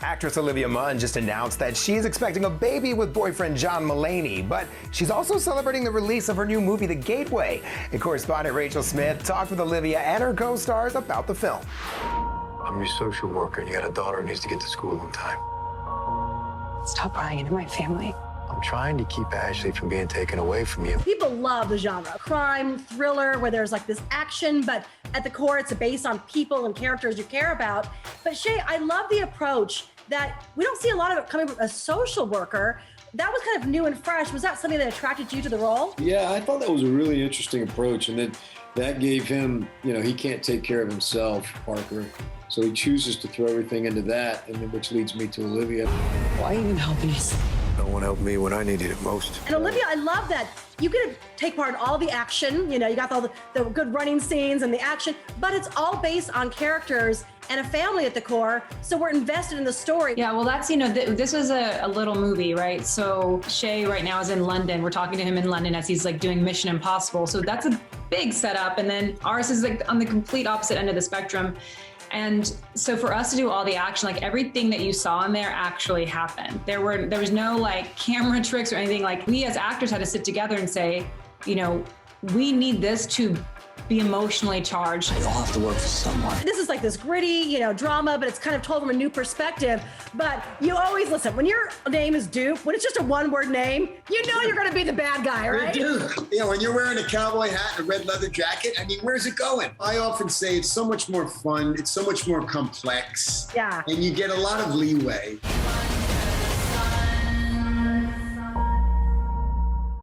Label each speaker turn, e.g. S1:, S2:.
S1: Actress Olivia Munn just announced that she's expecting a baby with boyfriend John Mulaney, but she's also celebrating the release of her new movie, The Gateway. And correspondent Rachel Smith talked with Olivia and her co-stars about the film.
S2: I'm your social worker, and you got a daughter who needs to get to school on time.
S3: Stop prying into my family.
S2: I'm trying to keep Ashley from being taken away from you.
S4: People love the genre. Crime, thriller, where there's like this action, but at the core, it's based on people and characters you care about. But Shea, I love the approach that we don't see a lot of it coming from a social worker. That was kind of new and fresh. Was that something that attracted you to the role?
S5: Yeah, I thought that was a really interesting approach. And then that gave him, he can't take care of himself, Parker. So he chooses to throw everything into that, and then which leads me to Olivia.
S3: Why even help these?
S2: No one helped me when I needed it most.
S4: And Olivia, I love that you get to take part in all the action. You got all the good running scenes and the action, but it's all based on characters and a family at the core. So we're invested in the story.
S6: Yeah, well, that's, this was a little movie, right? So Shea right now is in London. We're talking to him in London as he's like doing Mission Impossible. So that's a big setup. And then ours is like on the complete opposite end of the spectrum. And so for us to do all the action, like everything that you saw in there actually happened. There was no like camera tricks or anything. Like we as actors had to sit together and say, we need this to be emotionally charged.
S7: They all have to work for someone.
S4: This is like this gritty, drama, but it's kind of told from a new perspective. But you always listen, when your name is Duke, when it's just a one-word name, you're going to be the bad guy, right?
S8: When you're wearing a cowboy hat and a red leather jacket, where's it going? I often say it's so much more fun. It's so much more complex.
S4: Yeah.
S8: And you get a lot of leeway.